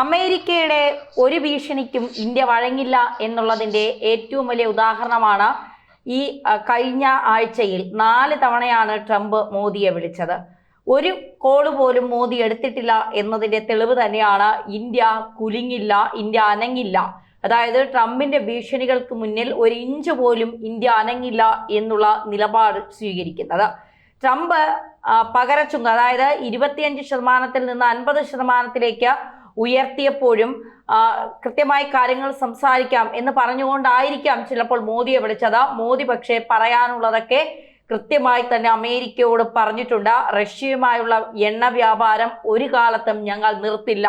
അമേരിക്കയുടെ ഒരു ഭീഷണിക്കും ഇന്ത്യ വഴങ്ങില്ല എന്നുള്ളതിൻ്റെ ഏറ്റവും വലിയ ഉദാഹരണമാണ് ഈ കഴിഞ്ഞ ആഴ്ചയിൽ 4 തവണയാണ് ട്രംപ് മോദിയെ വിളിച്ചത്. ഒരു കോള് പോലും മോദി എടുത്തിട്ടില്ല എന്നതിൻ്റെ തെളിവ് തന്നെയാണ് ഇന്ത്യ കുലുങ്ങില്ല, ഇന്ത്യ അനങ്ങില്ല. അതായത് ട്രംപിന്റെ ഭീഷണികൾക്ക് മുന്നിൽ ഒരു ഇഞ്ച് പോലും ഇന്ത്യ അനങ്ങില്ല എന്നുള്ള നിലപാട് സ്വീകരിക്കുന്നത്. ട്രംപ് പകരച്ചുങ്കം, അതായത് 25% നിന്ന് 50% ഉയർത്തിയപ്പോഴും കൃത്യമായി കാര്യങ്ങൾ സംസാരിക്കാം എന്ന് പറഞ്ഞുകൊണ്ടായിരിക്കാം ചിലപ്പോൾ മോദിയെ വിളിച്ചത്. മോദി പക്ഷേ പറയാനുള്ളതൊക്കെ കൃത്യമായി തന്നെ അമേരിക്കയോട് പറഞ്ഞിട്ടുണ്ട്. റഷ്യയുമായുള്ള എണ്ണ വ്യാപാരം ഒരു കാലത്തും ഞങ്ങൾ നിർത്തില്ല.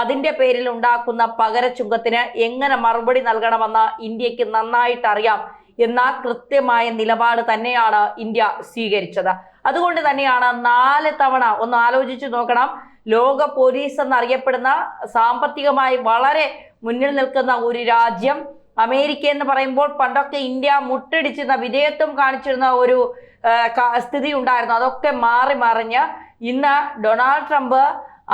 അതിന്റെ പേരിൽ ഉണ്ടാക്കുന്ന പകരച്ചുങ്കത്തിന് എങ്ങനെ മറുപടി നൽകണമെന്ന് ഇന്ത്യക്ക് നന്നായിട്ട് അറിയാം എന്ന കൃത്യമായ നിലപാട് തന്നെയാണ് ഇന്ത്യ സ്വീകരിച്ചത്. അതുകൊണ്ട് തന്നെയാണ് 4 തവണ, ഒന്ന് ആലോചിച്ചു നോക്കണം, ലോക പോലീസ് എന്നറിയപ്പെടുന്ന സാമ്പത്തികമായി വളരെ മുന്നിൽ നിൽക്കുന്ന ഒരു രാജ്യം അമേരിക്ക എന്ന് പറയുമ്പോൾ പണ്ടൊക്കെ ഇന്ത്യ മുട്ടിടിച്ചിരുന്ന, വിധേയത്വം കാണിച്ചിരുന്ന ഒരു സ്ഥിതി ഉണ്ടായിരുന്നു. അതൊക്കെ മാറി മറിഞ്ഞ് ഇന്ന് ഡൊണാൾഡ് ട്രംപ്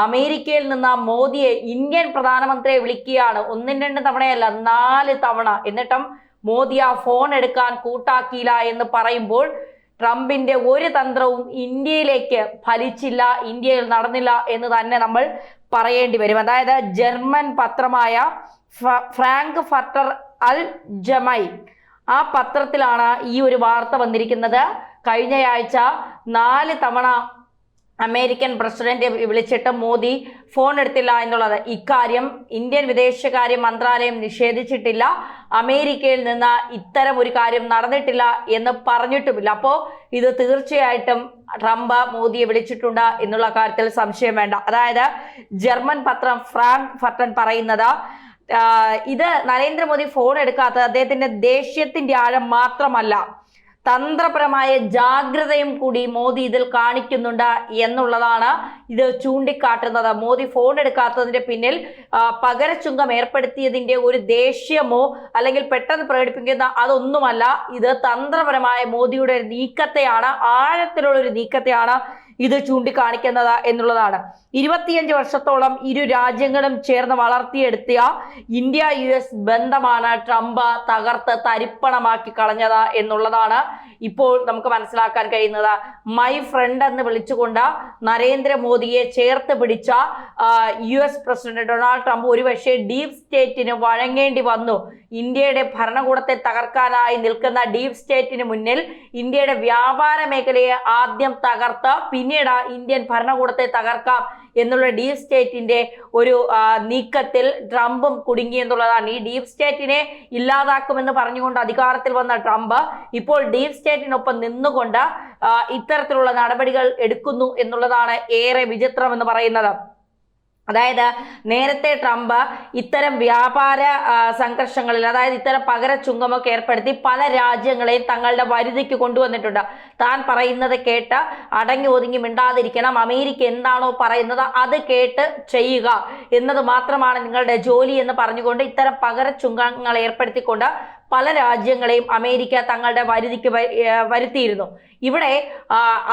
അമേരിക്കയിൽ നിന്ന് മോദിയെ, ഇന്ത്യൻ പ്രധാനമന്ത്രിയെ വിളിക്കുകയാണ്. 1-2 തവണയല്ല, 4 തവണ. എന്നിട്ടും മോദി ആ ഫോൺ എടുക്കാൻ കൂട്ടാക്കിയില്ല എന്ന് പറയുമ്പോൾ ട്രംപിന്റെ ഒരു തന്ത്രവും ഇന്ത്യയിലേക്ക് ഫലിച്ചില്ല, ഇന്ത്യയിൽ നടന്നില്ല എന്ന് തന്നെ നമ്മൾ പറയേണ്ടി വരും. അതായത് ജർമ്മൻ പത്രമായ ഫ്രാങ്ക്ഫർട്ടർ അൽ ജമൈൻ, ആ പത്രത്തിലാണ് ഈ ഒരു വാർത്ത വന്നിരിക്കുന്നത്. കഴിഞ്ഞയാഴ്ച 4 തവണ അമേരിക്കൻ പ്രസിഡന്റ് വിളിച്ചിട്ട് മോദി ഫോൺ എടുത്തില്ല എന്നുള്ളത്. ഇക്കാര്യം ഇന്ത്യൻ വിദേശകാര്യ മന്ത്രാലയം നിഷേധിച്ചിട്ടില്ല. അമേരിക്കയിൽ നിന്ന് ഇത്തരം ഒരു കാര്യം നടന്നിട്ടില്ല എന്ന് പറഞ്ഞിട്ടുമില്ല. അപ്പോൾ ഇത് തീർച്ചയായിട്ടും ട്രംപ് മോദിയെ വിളിച്ചിട്ടുണ്ട് എന്നുള്ള കാര്യത്തിൽ സംശയം വേണ്ട. അതായത് ജർമ്മൻ പത്രം ഫ്രാങ്ക്ഫർട്ടർ പറയുന്നത്, ഇത് നരേന്ദ്രമോദി ഫോൺ എടുക്കാത്തത് അദ്ദേഹത്തിന്റെ ദേഷ്യത്തിന്റെ ആഴം മാത്രമല്ല, തന്ത്രപരമായ ജാഗ്രതയും കൂടി മോദി ഇതിൽ കാണിക്കുന്നുണ്ട് എന്നുള്ളതാണ് ഇത് ചൂണ്ടിക്കാട്ടുന്നത്. മോദി ഫോൺ എടുക്കാത്തതിന്റെ പിന്നിൽ പകരച്ചുങ്കം ഏർപ്പെടുത്തിയതിന്റെ ഒരു ദേഷ്യമോ അല്ലെങ്കിൽ പെട്ടെന്ന് പ്രകടിപ്പിക്കുന്ന അതൊന്നുമല്ല. ഇത് തന്ത്രപരമായ മോദിയുടെ നീക്കത്തെയാണ്, ആഴത്തിലുള്ള ഒരു നീക്കത്തെയാണ് ഇത് ചൂണ്ടിക്കാണിക്കുന്നത് എന്നുള്ളതാണ്. 25 വർഷത്തോളം ഇരു രാജ്യങ്ങളും ചേർന്ന് വളർത്തിയെടുത്തിയ ഇന്ത്യ-US ബന്ധമാണ് ട്രംപ് തകർത്ത് തരിപ്പണമാക്കി കളഞ്ഞത് എന്നുള്ളതാണ് ഇപ്പോൾ നമുക്ക് മനസ്സിലാക്കാൻ കഴിയുന്നത്. മൈ ഫ്രണ്ട് എന്ന് വിളിച്ചുകൊണ്ട് നരേന്ദ്രമോദിയെ ചേർത്ത് പിടിച്ച US പ്രസിഡന്റ് ഡൊണാൾഡ് ട്രംപ് ഒരുപക്ഷെ ഡീപ് സ്റ്റേറ്റിന് വഴങ്ങേണ്ടി വന്നു. ഇന്ത്യയുടെ ഭരണകൂടത്തെ തകർക്കാനായി നിൽക്കുന്ന ഡീപ് സ്റ്റേറ്റിന് മുന്നിൽ ഇന്ത്യയുടെ വ്യാപാര മേഖലയെ ആദ്യം തകർത്ത് പിന്നീട് ഇന്ത്യൻ ഭരണകൂടത്തെ തകർക്കാം എന്നുള്ള ഡീപ് സ്റ്റേറ്റിന്റെ ഒരു നീക്കത്തിൽ ട്രംപും കുടുങ്ങി എന്നുള്ളതാണ്. ഈ ഡീപ് സ്റ്റേറ്റിനെ ഇല്ലാതാക്കുമെന്ന് പറഞ്ഞുകൊണ്ട് അധികാരത്തിൽ വന്ന ട്രംപ് ഇപ്പോൾ ഡീപ് സ്റ്റേറ്റിനൊപ്പം നിന്നുകൊണ്ട് ഇത്തരത്തിലുള്ള നടപടികൾ എടുക്കുന്നു എന്നുള്ളതാണ് ഏറെ വിചിത്രം എന്ന് പറയുന്നത്. അതായത് നേരത്തെ ട്രംപ് ഇത്തരം വ്യാപാര സംഘർഷങ്ങളിൽ, അതായത് ഇത്തരം പകര ചുങ്കമൊക്കെ ഏർപ്പെടുത്തി പല രാജ്യങ്ങളെയും തങ്ങളുടെ വരുതിക്ക് കൊണ്ടുവന്നിട്ടുണ്ട്. താൻ പറയുന്നത് കേട്ട് അടങ്ങി ഒതുങ്ങി മിണ്ടാതിരിക്കണം, അമേരിക്ക എന്താണോ പറയുന്നത് അത് കേട്ട് ചെയ്യുക എന്നത് മാത്രമാണ് നിങ്ങളുടെ ജോലി എന്ന് പറഞ്ഞുകൊണ്ട് ഇത്തരം പകര ചുങ്കങ്ങൾ ഏർപ്പെടുത്തിക്കൊണ്ട് പല രാജ്യങ്ങളെയും അമേരിക്ക തങ്ങളുടെ വരുതിക്ക് വരുത്തിയിരുന്നു. ഇവിടെ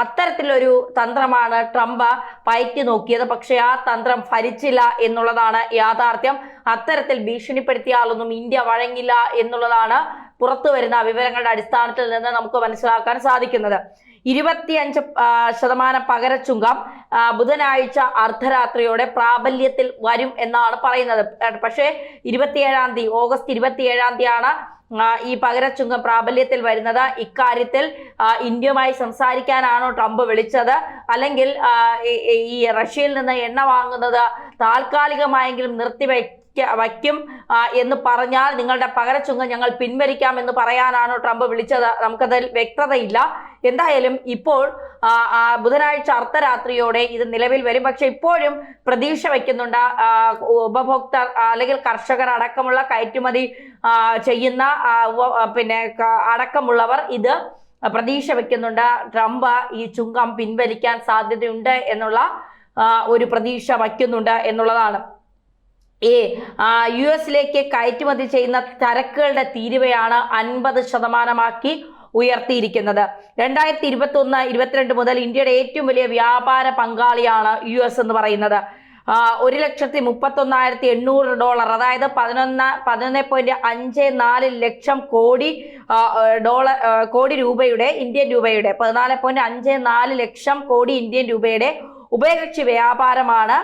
അത്തരത്തിലൊരു തന്ത്രമാണ് ട്രംപ് പയറ്റി നോക്കിയത്. പക്ഷെ ആ തന്ത്രം ഫലിച്ചില്ല എന്നുള്ളതാണ് യാഥാർത്ഥ്യം. അത്തരത്തിൽ ഭീഷണിപ്പെടുത്തിയാലൊന്നും ഇന്ത്യ വഴങ്ങില്ല എന്നുള്ളതാണ് പുറത്തു വരുന്ന വിവരങ്ങളുടെ അടിസ്ഥാനത്തിൽ നിന്ന് നമുക്ക് മനസ്സിലാക്കാൻ സാധിക്കുന്നത്. 25% പകരച്ചുങ്കം ബുധനാഴ്ച അർദ്ധരാത്രിയോടെ പ്രാബല്യത്തിൽ വരും എന്നാണ് പറയുന്നത്. പക്ഷേ ഓഗസ്റ്റ് 27 ഈ പകരച്ചുങ്കം പ്രാബല്യത്തിൽ വരുന്നത്. ഇക്കാര്യത്തിൽ ഇന്ത്യയുമായി സംസാരിക്കാനാണോ ട്രംപ് വിളിച്ചത്, അല്ലെങ്കിൽ ഈ റഷ്യയിൽ നിന്ന് എണ്ണ വാങ്ങുന്നത് താൽക്കാലികമായെങ്കിലും വയ്ക്കും എന്ന് പറഞ്ഞാൽ നിങ്ങളുടെ പകരച്ചുങ്കം ഞങ്ങൾ പിൻവലിക്കാം എന്ന് പറയാനാണോ ട്രംപ് വിളിച്ചത്? നമുക്കതിൽ വ്യക്തതയില്ല. എന്തായാലും ഇപ്പോൾ ബുധനാഴ്ച അർദ്ധരാത്രിയോടെ ഇത് നിലവിൽ വരും. പക്ഷെ ഇപ്പോഴും പ്രതീക്ഷ വയ്ക്കുന്നുണ്ട് ഉപഭോക്തർ അല്ലെങ്കിൽ കർഷകർ അടക്കമുള്ള കയറ്റുമതി ചെയ്യുന്ന അടക്കമുള്ളവർ ഇത് പ്രതീക്ഷ വയ്ക്കുന്നുണ്ട്. ട്രംപ് ഈ ചുങ്കം പിൻവലിക്കാൻ സാധ്യതയുണ്ട് എന്നുള്ള ഒരു പ്രതീക്ഷ വയ്ക്കുന്നുണ്ട് എന്നുള്ളതാണ്. US-ലേക്ക് കയറ്റുമതി ചെയ്യുന്ന ചരക്കുകളുടെ തീരുവയാണ് 50% ഉയർത്തിയിരിക്കുന്നത്. 2021-22 മുതൽ ഇന്ത്യയുടെ ഏറ്റവും വലിയ വ്യാപാര പങ്കാളിയാണ് US എന്ന് പറയുന്നത്. $1,31,800, അതായത് 11.54 ലക്ഷം കോടി രൂപയുടെ ഇന്ത്യൻ രൂപയുടെ 14.54 ലക്ഷം കോടി ഇന്ത്യൻ രൂപയുടെ ഉഭയകക്ഷി വ്യാപാരമാണ്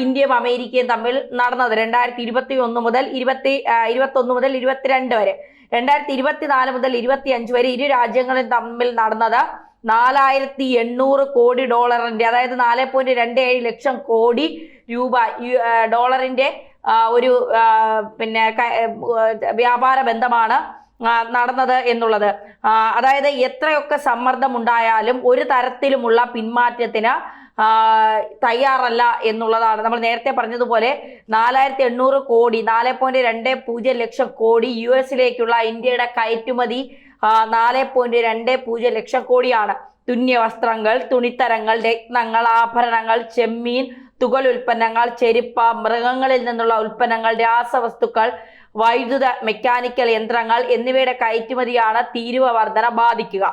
ഇന്ത്യയും അമേരിക്കയും തമ്മിൽ നടന്നത് 2021 മുതൽ 22 വരെ. 2024 മുതൽ 25 വരെ ഇരു രാജ്യങ്ങളും തമ്മിൽ നടന്നത് $4,800 കോടി, അതായത് 4.27 ലക്ഷം കോടി രൂപ ഡോളറിന്റെ ഒരു വ്യാപാര ബന്ധമാണ് നടന്നത് എന്നുള്ളത്. അതായത് എത്രയൊക്കെ സമ്മർദ്ദം ഉണ്ടായാലും ഒരു തരത്തിലുമുള്ള പിന്മാറ്റത്തിന് തയ്യാറല്ല എന്നുള്ളതാണ്. നമ്മൾ നേരത്തെ പറഞ്ഞതുപോലെ 4,800 കോടി, 4.20 ലക്ഷം കോടി US-ലേക്കുള്ള ഇന്ത്യയുടെ കയറ്റുമതി 4.20 ലക്ഷം കോടിയാണ്. തുന്നിയ വസ്ത്രങ്ങൾ, തുണിത്തരങ്ങൾ, രത്നങ്ങൾ, ആഭരണങ്ങൾ, ചെമ്മീൻ, തുകൽ ഉൽപ്പന്നങ്ങൾ, ചെരുപ്പ്, മൃഗങ്ങളിൽ നിന്നുള്ള ഉൽപ്പന്നങ്ങൾ, രാസവസ്തുക്കൾ, വൈദ്യുത മെക്കാനിക്കൽ യന്ത്രങ്ങൾ എന്നിവയുടെ കയറ്റുമതിയാണ് തീരുവ വർധന ബാധിക്കുക.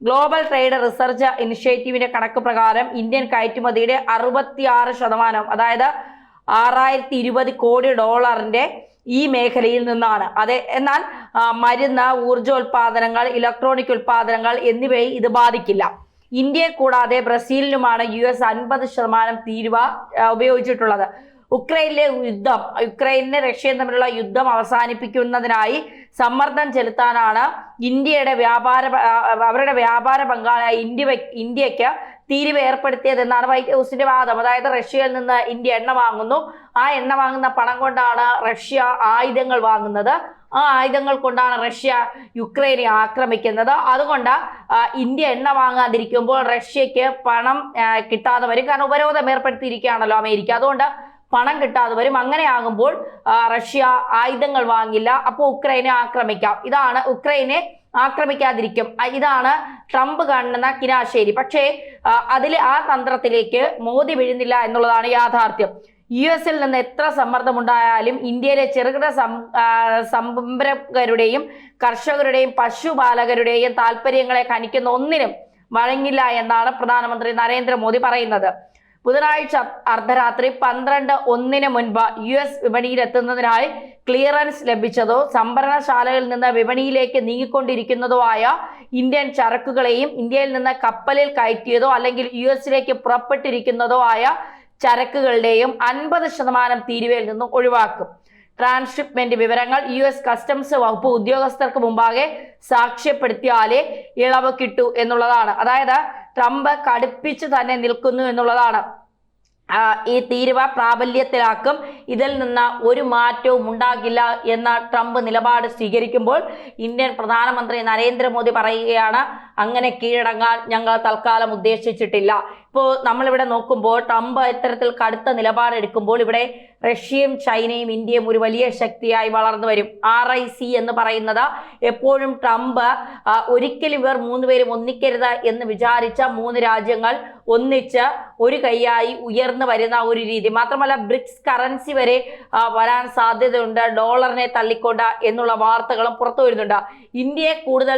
ഗ്ലോബൽ ട്രേഡ് റിസർച്ച് ഇനിഷ്യേറ്റീവിന്റെ കണക്ക് പ്രകാരം ഇന്ത്യൻ കയറ്റുമതിയുടെ 66%, അതായത് $6,020 കോടി ഈ മേഖലയിൽ നിന്നാണ്. എന്നാൽ മരുന്ന്, ഊർജോൽപാദനങ്ങൾ, ഇലക്ട്രോണിക് ഉൽപാദനങ്ങൾ എന്നിവയെ ഇത് ബാധിക്കില്ല. ഇന്ത്യയെ കൂടാതെ ബ്രസീലിനുമാണ് US 50% തീരുവ ഉപയോഗിച്ചിട്ടുള്ളത്. യുക്രൈനിലെ റഷ്യയും തമ്മിലുള്ള യുദ്ധം അവസാനിപ്പിക്കുന്നതിനായി സമ്മർദ്ദം ചെലുത്താനാണ് അവരുടെ വ്യാപാര പങ്കാളിയായ ഇന്ത്യക്ക് തീരുവ ഏർപ്പെടുത്തിയതെന്നാണ് വൈറ്റ് ഹൗസിന്റെ വാദം. അതായത് റഷ്യയിൽ നിന്ന് ഇന്ത്യ എണ്ണ വാങ്ങുന്നു, ആ എണ്ണ വാങ്ങുന്ന പണം കൊണ്ടാണ് റഷ്യ ആയുധങ്ങൾ വാങ്ങുന്നത്, ആ ആയുധങ്ങൾ കൊണ്ടാണ് റഷ്യ യുക്രൈനെ ആക്രമിക്കുന്നത്. അതുകൊണ്ട് ഇന്ത്യ എണ്ണ വാങ്ങാതിരിക്കുമ്പോൾ റഷ്യക്ക് പണം കിട്ടാതെ വരും. കാരണം ഉപരോധം ഏർപ്പെടുത്തിയിരിക്കുകയാണല്ലോ അമേരിക്ക, അതുകൊണ്ട് പണം കിട്ടാതെ വരും. അങ്ങനെയാകുമ്പോൾ റഷ്യ ആയുധങ്ങൾ വാങ്ങില്ല, അപ്പോൾ ഉക്രൈനെ ആക്രമിക്കാം. ഉക്രൈനെ ആക്രമിക്കാതിരിക്കും. ഇതാണ് ട്രംപ് കാണുന്ന കിനാശേരി. പക്ഷേ ആ തന്ത്രത്തിലേക്ക് മോദി വീഴുന്നില്ല എന്നുള്ളതാണ് യാഥാർത്ഥ്യം. US-ൽ നിന്ന് എത്ര സമ്മർദ്ദമുണ്ടായാലും ഇന്ത്യയിലെ ചെറുകിട സംരംഭകരുടെയും കർഷകരുടെയും പശുപാലകരുടെയും താല്പര്യങ്ങളെ ഹനിക്കുന്ന ഒന്നിനും വഴങ്ങില്ല എന്നാണ് പ്രധാനമന്ത്രി നരേന്ദ്രമോദി പറയുന്നത്. ബുധനാഴ്ച അർദ്ധരാത്രി 12:01 മുൻപ് US വിപണിയിൽ എത്തുന്നതിനായി ക്ലിയറൻസ് ലഭിച്ചതോ സംഭരണശാലകളിൽ നിന്ന് വിപണിയിലേക്ക് നീങ്ങിക്കൊണ്ടിരിക്കുന്നതോ ആയ ഇന്ത്യൻ ചരക്കുകളെയും ഇന്ത്യയിൽ നിന്ന് കപ്പലിൽ കയറ്റിയതോ അല്ലെങ്കിൽ US-ലേക്ക് പുറപ്പെട്ടിരിക്കുന്നതോ ആയ ചരക്കുകളുടെയും 50% തീരുവയിൽ നിന്നും ഒഴിവാക്കും. ട്രാൻസ്ഷിപ്മെന്റ് വിവരങ്ങൾ US കസ്റ്റംസ് വകുപ്പ് ഉദ്യോഗസ്ഥർക്ക് മുമ്പാകെ സാക്ഷ്യപ്പെടുത്തിയാലേ ഇളവ് കിട്ടൂ എന്നുള്ളതാണ്. അതായത് ട്രംപ് കടുപ്പിച്ചു തന്നെ നിൽക്കുന്നു എന്നുള്ളതാണ്. ഈ തീരുവ പ്രാബല്യത്തിലാക്കും, ഇതിൽ നിന്ന് ഒരു മാറ്റവും ഉണ്ടാകില്ല എന്ന ട്രംപ് നിലപാട് സ്വീകരിക്കുമ്പോൾ ഇന്ത്യൻ പ്രധാനമന്ത്രി നരേന്ദ്രമോദി പറയുകയാണ്, അങ്ങനെ കീഴടങ്ങാൻ ഞങ്ങൾ തൽക്കാലം ഉദ്ദേശിച്ചിട്ടില്ല. ഇപ്പോൾ നമ്മളിവിടെ നോക്കുമ്പോൾ ട്രംപ് ഇത്തരത്തിൽ കടുത്ത നിലപാടെടുക്കുമ്പോൾ ഇവിടെ റഷ്യയും ചൈനയും ഇന്ത്യയും ഒരു വലിയ ശക്തിയായി വളർന്നു വരും. RIC എന്ന് പറയുന്നത് എപ്പോഴും ട്രംപ് ഒരിക്കലും ഇവർ 3 പേരും ഒന്നിക്കരുത് എന്ന് വിചാരിച്ച 3 രാജ്യങ്ങൾ ഒന്നിച്ച് ഒരു കൈയായി ഉയർന്നു വരുന്ന ഒരു രീതി. മാത്രമല്ല ബ്രിക്സ് കറൻസി വരെ വരാൻ സാധ്യതയുണ്ട്, ഡോളറിനെ തള്ളിക്കൊണ്ട് എന്നുള്ള വാർത്തകളും പുറത്തു വരുന്നുണ്ട്. ഇന്ത്യയെ കൂടുതൽ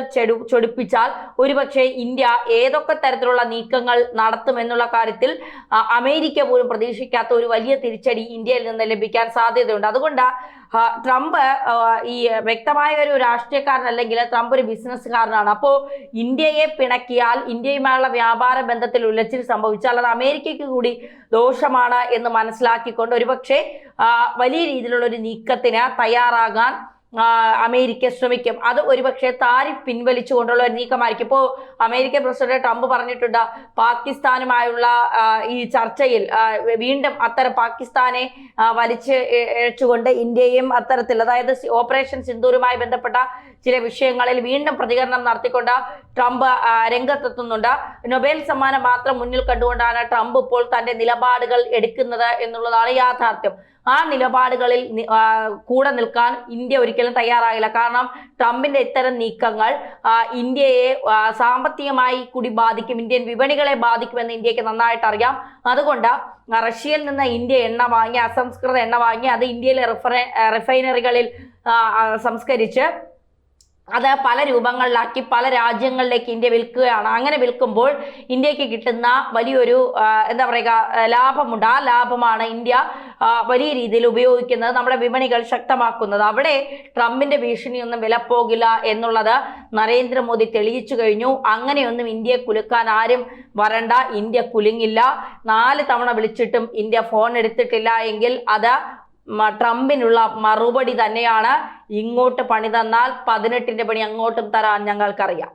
ചൊടിപ്പിച്ചാൽ ഒരുപക്ഷെ ഇന്ത്യ ഏതൊക്കെ തരത്തിലുള്ള നീക്കങ്ങൾ നടത്തുമെന്നുള്ള കാര്യത്തിൽ അമേരിക്ക പോലും പ്രതീക്ഷിക്കാത്ത ഒരു വലിയ തിരിച്ചടി ഇന്ത്യയിൽ നിന്ന് ലഭിക്കാൻ സാധ്യതയുണ്ട്. അതുകൊണ്ട് ട്രംപ് ഈ വ്യക്തമായ ഒരു രാഷ്ട്രീയക്കാരനല്ലെങ്കിൽ ട്രംപ് ഒരു ബിസിനസ്സുകാരനാണ്. അപ്പോൾ ഇന്ത്യയെ പിണക്കിയാൽ, ഇന്ത്യയുമായുള്ള വ്യാപാര ബന്ധത്തിൽ ഉലച്ചിൽ സംഭവിച്ചാൽ അത് അമേരിക്കയ്ക്ക് കൂടി ദോഷമാണ് എന്ന് മനസ്സിലാക്കിക്കൊണ്ട് ഒരുപക്ഷെ വലിയ രീതിയിലുള്ള ഒരു നീക്കത്തിന് തയ്യാറാകാൻ അമേരിക്ക ശ്രമിക്കും. അത് ഒരുപക്ഷെ താരിഫ് പിൻവലിച്ചുകൊണ്ടുള്ള ഒരു നീക്കമായിരിക്കും. ഇപ്പോൾ അമേരിക്കൻ പ്രസിഡന്റ് ട്രംപ് പറഞ്ഞിട്ടുണ്ട്, പാകിസ്ഥാനുമായുള്ള ഈ ചർച്ചയിൽ വീണ്ടും പാകിസ്ഥാനെ വലിച്ചിഴച്ചുകൊണ്ട് ഇന്ത്യയും അത്തരത്തിൽ, അതായത് ഓപ്പറേഷൻ സിന്ദൂരുമായി ബന്ധപ്പെട്ട ചില വിഷയങ്ങളിൽ വീണ്ടും പ്രതികരണം നടത്തിക്കൊണ്ട് ട്രംപ് രംഗത്തെത്തുന്നുണ്ട്. നൊബേൽ സമ്മാനം മാത്രം മുന്നിൽ കണ്ടുകൊണ്ടാണ് ട്രംപ് ഇപ്പോൾ തന്റെ നിലപാടുകൾ എടുക്കുന്നത് എന്നുള്ളതാണ് യാഥാർത്ഥ്യം. ആ നിലപാടുകളിൽ കൂടെ നിൽക്കാൻ ഇന്ത്യ ഒരിക്കലും തയ്യാറാകില്ല. കാരണം ട്രംപിന്റെ ഇത്തരം നീക്കങ്ങൾ ഇന്ത്യയെ സാമ്പത്തികമായി കൂടി ബാധിക്കും, ഇന്ത്യൻ വിപണികളെ ബാധിക്കുമെന്ന് ഇന്ത്യക്ക് നന്നായിട്ട് അറിയാം. അതുകൊണ്ട് റഷ്യയിൽ നിന്ന് ഇന്ത്യ എണ്ണ വാങ്ങി, അസംസ്കൃത എണ്ണ വാങ്ങി അത് ഇന്ത്യയിലെ റിഫൈനറികളിൽ സംസ്കരിച്ച് അത് പല രൂപങ്ങളിലാക്കി പല രാജ്യങ്ങളിലേക്ക് ഇന്ത്യ വിൽക്കുകയാണ്. അങ്ങനെ വിൽക്കുമ്പോൾ ഇന്ത്യക്ക് കിട്ടുന്ന വലിയൊരു എന്താ പറയുക ലാഭമുണ്ട്. ആ ലാഭമാണ് ഇന്ത്യ വലിയ രീതിയിൽ ഉപയോഗിക്കുന്നത്, നമ്മുടെ വിപണികൾ ശക്തമാക്കുന്നത്. അവിടെ ട്രംപിന്റെ ഭീഷണിയൊന്നും വിലപ്പോകില്ല എന്നുള്ളത് നരേന്ദ്രമോദി തെളിയിച്ചു കഴിഞ്ഞു. അങ്ങനെയൊന്നും ഇന്ത്യയെ കുലുക്കാൻ ആരും വരണ്ട, ഇന്ത്യ കുലുങ്ങില്ല. 4 തവണ വിളിച്ചിട്ടും ഇന്ത്യ ഫോൺ എടുത്തിട്ടില്ല എങ്കിൽ അത് ട്രംപിനുള്ള മറുപടി തന്നെയാണ്. ഇങ്ങോട്ട് പണി തന്നാൽ 18ന്റെ പണി അങ്ങോട്ടും തരാൻ ഞങ്ങൾക്കറിയാം.